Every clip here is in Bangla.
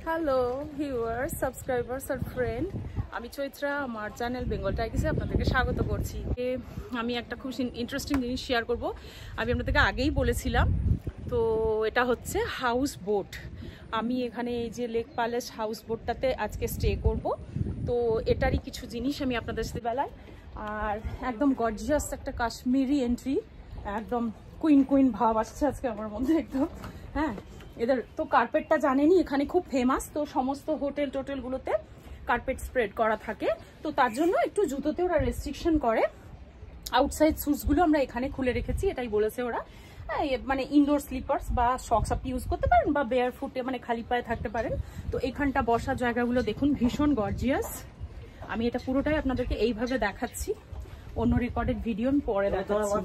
হ্যালো ভিউয়ার্স, সাবস্ক্রাইবার্স আর ফ্রেন্ড, আমি চৈত্রা। আমার চ্যানেল বেঙ্গল টাইকিসে আপনাদেরকে স্বাগত করছি। আমি একটা খুব ইন্টারেস্টিং জিনিস শেয়ার করব। আমি আপনাদেরকে আগেই বলেছিলাম, তো এটা হচ্ছে হাউস বোট। আমি এখানে এই যে লেক প্যালেস হাউস বোটটাতে আজকে স্টে করব। তো এটারই কিছু জিনিস আমি আপনাদের সাথে বেলায়, আর একদম গর্জিয়াস একটা কাশ্মীরি এন্ট্রি, একদম কুইন ভাব আসছে আজকে আমার মধ্যে একদম। হ্যাঁ, এদের তো কার্পেটটা জানেনই এখানে খুব ফেমাস। তো সমস্ত হোটেলগুলোতে কার্পেট স্প্রেড করা থাকে, তো তার জন্য একটু জুতোতে ওরা রেস্ট্রিকশন করে। আউটসাইড শুজগুলো আমরা এখানে খুলে রেখেছি, এটাই বলেছে ওরা। মানে ইনডোর স্লিপার্স বা শক্স আপনি ইউজ করতে পারেন, বা বেয়ার ফুটে মানে খালি পায়ে থাকতে পারেন। তো এখানটা বসার জায়গাগুলো দেখুন, ভীষণ গর্জিয়াস। আমি এটা পুরোটাই আপনাদেরকে এইভাবে দেখাচ্ছি, অন্য রেকর্ডেড ভিডিও আমি পরে দেখাচ্ছি।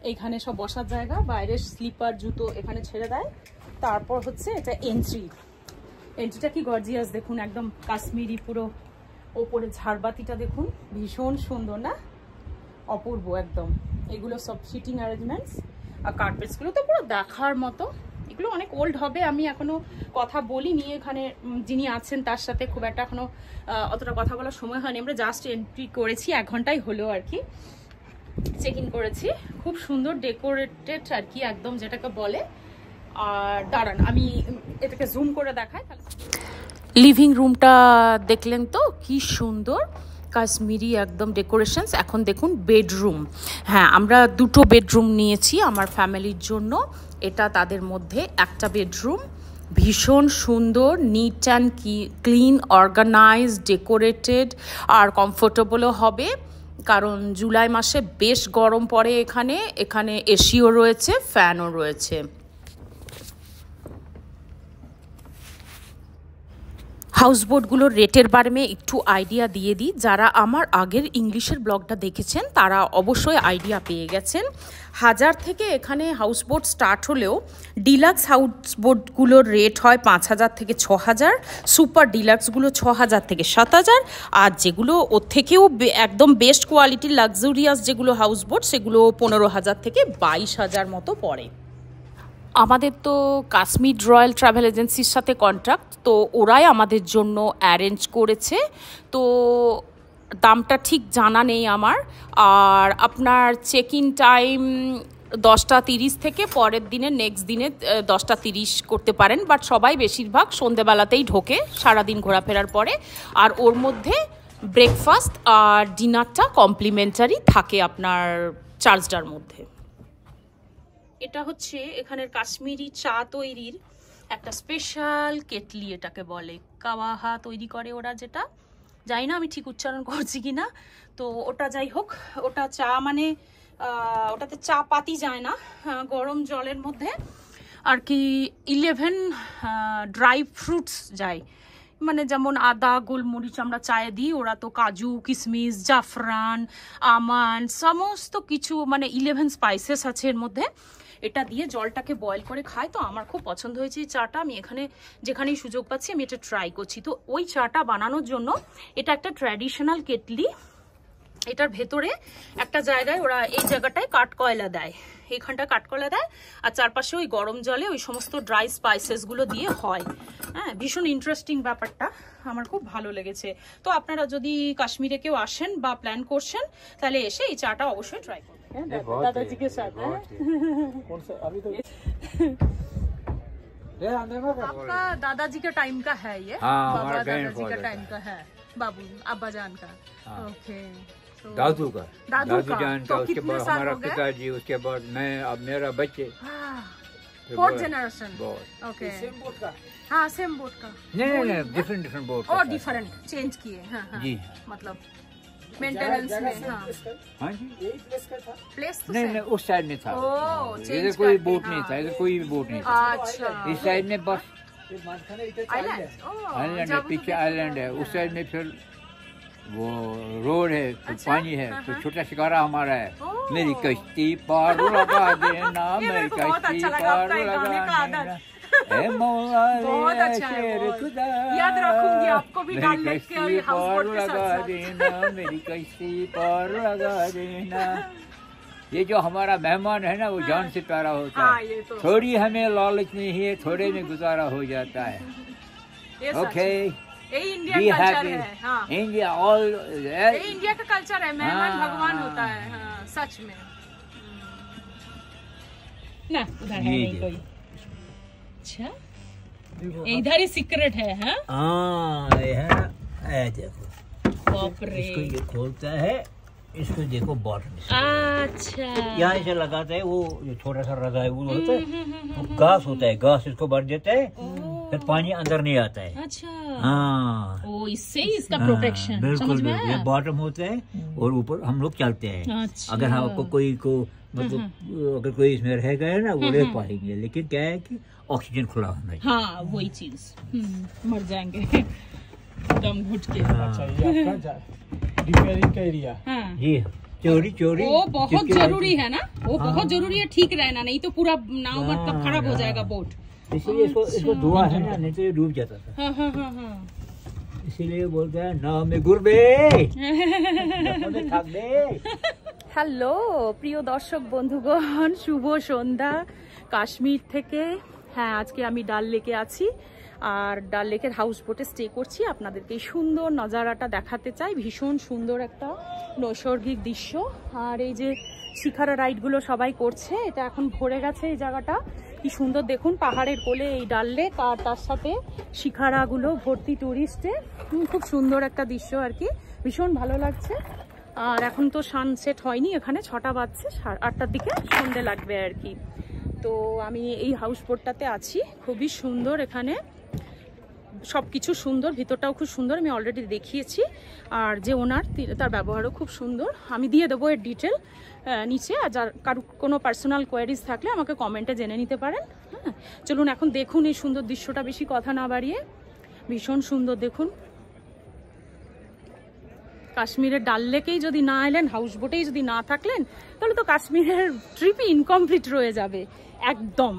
এইখানে সব বসার জায়গা, বাইরের স্লিপার জুতো এখানে ছেড়ে দেয়। তারপর হচ্ছে এটা এন্ট্রিটা কি গর্জিয়াস দেখুন, একদম কাশ্মীরি পুরো। ওপরে ঝাড়বাতিটা দেখুন, ভীষণ সুন্দর না, অপূর্ব একদম। এগুলো সব সিটিং অ্যারেঞ্জমেন্টস, আর কার্পেটসগুলো তো পুরো দেখার মতো। এগুলো অনেক ওল্ড হবে, আমি এখনো কথা বলিনি এখানে যিনি আছেন তার সাথে, খুব একটা এখনো অতটা কথা বলার সময় হয়নি। আমরা জাস্ট এন্ট্রি করেছি, 1 ঘন্টাই হলো আর কি, চেক ইন করেছি। খুব সুন্দর ডেকোরেটেড আর কি, একদম যেটাকে বলে। আর দাঁড়ান আমি এটাকে জুম করে দেখাই। লিভিং রুমটা দেখলেন তো কি সুন্দর কাশ্মীরি একদম ডেকোরেশনস। এখন দেখুন বেডরুম। হ্যাঁ, আমরা 2টো বেডরুম নিয়েছি আমার ফ্যামিলির জন্য। এটা তাদের মধ্যে একটা বেডরুম, ভীষণ সুন্দর, neat and clean, organize, decorated, আর কমফোর্টেবলও হবে। কারণ জুলাই মাসে বেশ গরম পড়ে এখানে এসিও রয়েছে, ফ্যানও রয়েছে। হাউসবোটগুলোর রেটের বারে একটু আইডিয়া দিয়ে দিই। যারা আমার আগের ইংলিশের ব্লগটা দেখেছেন তারা অবশ্যই আইডিয়া পেয়ে গেছেন। 1000 থেকে এখানে হাউসবোট স্টার্ট হলেও ডিলাক্স হাউসবোটগুলোর রেট হয় 5000 থেকে 6000, সুপার ডিলাক্সগুলো 6000 থেকে 7000, আর যেগুলো ওর থেকেও একদম বেস্ট কোয়ালিটির লাক্সারিয়াস যেগুলো হাউসবোট, সেগুলো 15000 থেকে 22000 মতো পড়ে। আমাদের তো কাশ্মীর রয়্যাল ট্রাভেল এজেন্সির সাথে কন্ট্রাক্ট, তো ওরাই আমাদের জন্য অ্যারেঞ্জ করেছে। তো দামটা ঠিক জানা নেই আমার। আর আপনার চেক ইন টাইম 10টা 30 থেকে পরের দিনে নেক্সট দিনে 10টা 30 করতে পারেন, বাট সবাই বেশিরভাগ সন্ধেবেলাতেই ঢোকে সারাদিন ঘোরাফেরার পরে। আর ওর মধ্যে ব্রেকফাস্ট আর ডিনারটা কমপ্লিমেন্টারি থাকে আপনার চার্জটার মধ্যে। এটা হচ্ছে এখানের কাশ্মীরি চা তৈরির একটা স্পেশাল কেটলি, এটাকে বলে কাওয়াহা তৈরি করে ওরা, যেটা জানি না আমি ঠিক উচ্চারণ করছি কিনা। তো ওটা যাই হোক, ওটা চা মানে ওটাতে চা পাতি যায় না, গরম জলের মধ্যে আর কি 11 ড্রাই ফ্রুটস যায়, মানে যেমন আদা, গোলমরিচ আমরা চায়ে দিই, ওরা তো কাজু, কিশমিশ, জাফরান, আমন্ড সমস্ত কিছু, মানে 11 স্পাইসেস আছে এর মধ্যে। এটা দিয়ে জলটাকে বয়েল করে খায়। তো আমার খুব পছন্দ হয়েছে এই চাটা। আমি যেখানেই সুযোগ পাচ্ছি আমি এটা ট্রাই করছি। তো ওই চাটা বানানোর জন্য এটা একটা ট্র্যাডিশনাল কেটলি। এটার ভেতরে একটা জায়গায় ওরা এই জায়গাটায় কাঠকয়লা দেয়, এইখানটা কাঠকয়লা দেয়, আর চারপাশে ওই গরম জলে ওই সমস্ত ড্রাই স্পাইসেসগুলো দিয়ে হয়। হ্যাঁ, ভীষণ ইন্টারেস্টিং ব্যাপারটা, আমার খুব ভালো লেগেছে। তো আপনারা যদি কাশ্মীরে কেউ আসেন বা প্ল্যান করছেন, তাহলে এসে এই চাটা অবশ্যই ট্রাই করবেন। दादाजी के साथ है। कौन सा अभी तो आपका दादाजी का टाइम का है ये? बाबा दादाजी का टाइम का है, बाबू अब्बा जान का। ओके, दादू जान का, उसके बाद हमारा पिताजी, उसके बाद मैं, अब मेरा बच्चे, 4th generation. Okay, same boat का? हाँ, सेम बोट का। नहीं, डिफरेंट बोट और डिफरेंट चेंज किए। हाँ जी, मतलब मेंटेनेंस में। हाँ जी, यही प्लेस का था? प्लेस तो नहीं, उस साइड में था। इधर कोई बोट नहीं था, इधर कोई भी बोट नहीं था। अच्छा, इस साइड में बस आइलैंड है, पीछे आइलैंड है। उस साइड में फिर वो रोड है, तो पानी है, तो छोटा शिकारा हमारा है। मेरी कश्ती पार लगा देना, मेरी कश्ती पार लगा देना, बहुत अच्छा है, याद रखूंगी आपको भी डाल लेके हाउस बोट के साथ देना, मेरी कश्ती पार लगा देना। ये जो हमारा मेहमान है ना, वो जान से प्यारा होता है। ये तो थोड़ी हमें लालच नहीं है, थोड़े में गुजारा हो जाता है। ये सच Okay. है। यही इंडियन Be कल्चर happy. है। हाँ, India all. यही इंडिया का कल्चर है, मेहमान हाँ। भगवान होता है। हाँ, सच में। ना उधर है ये नहीं कोई। अच्छा, इधर ही सीक्रेट है। हाँ, ये है देखो, बाप रे। इसको ये खोलता है, इसको देखो बॉटम। अच्छा, यहाँ इसे लगाता है, वो जो छोटा सा रगा है वो होता है, वो घास होता है, घास इसको भर देता है, फिर पानी अंदर नहीं आता है। अच्छा, हाँ, ओ इससे ही इसका हाँ, प्रोटेक्शन। बिल्कुल समझ में बिल्कुल। ये आया? बॉटम होता है और ऊपर हम लोग चलते हैं। अच्छा। अगर हमको कोई को मतलब अगर कोई इसमें रह गया ना वो रह पाएंगे, लेकिन क्या है कि ऑक्सीजन खुला होना चाहिए। हाँ, वही चीज। मर जाएंगे दम घुट के। अच्छा, ये आपका रिपेयरिंग का एरिया। हाँ, जी, चोरी चोरी वो बहुत चिपके जरूरी है ना, वो बहुत जरूरी है ठीक रहना, नहीं तो पूरा नाव मतलब खराब हो जाएगा बोट। इसीलिए इसको दुआ है ना, नहीं तो ये डूब जाता था। हाँ हाँ हाँ हाँ। इसीलिए बोलते हैं नाव में गुरबे থাকবে। হ্যালো প্রিয় দর্শক বন্ধুগণ, শুভ সন্ধ্যা কাশ্মীর থেকে। হ্যাঁ, আজকে আমি ডাল লেকে আছি আর ডাল লেকের হাউস বোটে স্টে করছি। আপনাদেরকে এই সুন্দর নজারাটা দেখাতে চাই। ভীষণ সুন্দর একটা নৈসর্গিক দৃশ্য। আর এই যে শিখারা রাইডগুলো সবাই করছে, এটা এখন ভরে গেছে এই জায়গাটা। কি সুন্দর দেখুন, পাহাড়ের কোলে এই ডাল লেক আর তার সাথে শিখারাগুলো ভর্তি টুরিস্টে। খুব সুন্দর একটা দৃশ্য আর কি, ভীষণ ভালো লাগছে। আর এখন তো সানসেট হয়নি, এখানে 6টা বাজছে, 8টার দিকে সন্ধে লাগবে আর কি। তো আমি এই হাউস বোটটাতে আছি, খুবই সুন্দর। এখানে সব কিছু সুন্দর, ভিতরটাও খুব সুন্দর, আমি অলরেডি দেখিয়েছি। আর যে ওনার তার ব্যবহারও খুব সুন্দর। আমি দিয়ে দেবো এর ডিটেল নিচে, আর যার কারো কোনো পার্সোনাল কোয়ারিজ থাকলে আমাকে কমেন্টে জেনে নিতে পারেন। হ্যাঁ, চলুন এখন দেখুন এই সুন্দর দৃশ্যটা, বেশি কথা না বাড়িয়ে। ভীষণ সুন্দর দেখুন। কাশ্মীরের ডাল লেকেই যদি না এলেন, হাউস বোটেই যদি না থাকলেন, তাহলে তো কাশ্মীরের ট্রিপই ইনকমপ্লিট রয়ে যাবে একদম।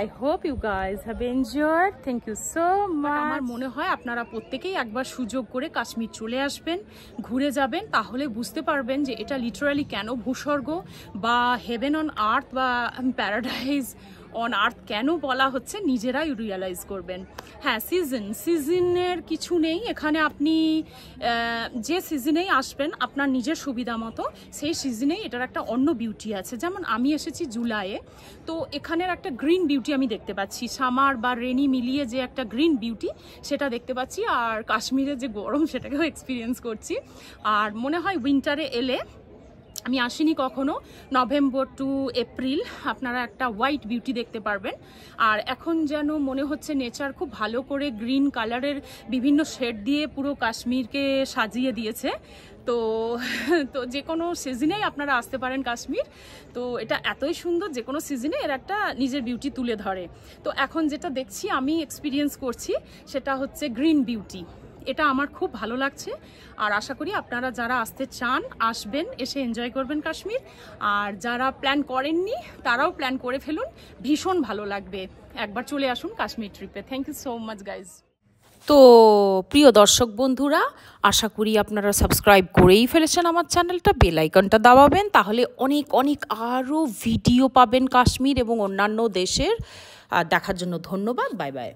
I hope you guys have enjoyed. Thank you so much. আমার মনে হয় আপনারা প্রত্যেকেই একবার সুযোগ করে কাশ্মীর চলে আসবেন, ঘুরে যাবেন, তাহলে বুঝতে পারবেন যে এটা লিটারালি কেন ভূস্বর্গ বা হেভেন অন আর্থ বা প্যারাডাইজ অন আর্থ কেন বলা হচ্ছে, নিজেরাই রিয়েলাইজ করবেন। হ্যাঁ, সিজনের কিছু নেই এখানে। আপনি যে সিজনেই আসবেন আপনার নিজের সুবিধা মতো, সেই সিজনেই এটার একটা অন্য বিউটি আছে। যেমন আমি এসেছি জুলাইয়ে, তো এখানের একটা গ্রিন বিউটি আমি দেখতে পাচ্ছি, সামার বা রেনি মিলিয়ে যে একটা গ্রিন বিউটি সেটা দেখতে পাচ্ছি। আর কাশ্মীরের যে গরম সেটাকেও এক্সপিরিয়েন্স করছি। আর মনে হয় উইন্টারে এলে, আমি আসিনি কখনো, নভেম্বর টু এপ্রিল আপনারা একটা হোয়াইট বিউটি দেখতে পারবেন। আর এখন যেন মনে হচ্ছে নেচার খুব ভালো করে গ্রিন কালারের বিভিন্ন শেড দিয়ে পুরো কাশ্মীরকে সাজিয়ে দিয়েছে। তো যে কোনো সিজনেই আপনারা আসতে পারেন কাশ্মীর। তো এটা এতই সুন্দর, যে কোনো সিজনে এর একটা নিজের বিউটি তুলে ধরে। তো এখন যেটা দেখছি, আমি এক্সপিরিয়েন্স করছি, সেটা হচ্ছে গ্রিন বিউটি। এটা আমার খুব ভালো লাগছে। আর আশা করি আপনারা যারা আসতে চান আসবেন, এসে এনজয় করবেন কাশ্মীর। আর যারা প্ল্যান করেননি তারাও প্ল্যান করে ফেলুন, ভীষণ ভালো লাগবে। একবার চলে আসুন কাশ্মীর ট্রিপে। Thank you so much guys. তো প্রিয় দর্শক বন্ধুরা, আশা করি আপনারা সাবস্ক্রাইব করেই ফেলেছেন আমার চ্যানেলটা, বেল আইকনটা দাবাবেন, তাহলে অনেক অনেক আরও ভিডিও পাবেন কাশ্মীর এবং অন্যান্য দেশের। দেখার জন্য ধন্যবাদ। Bye bye.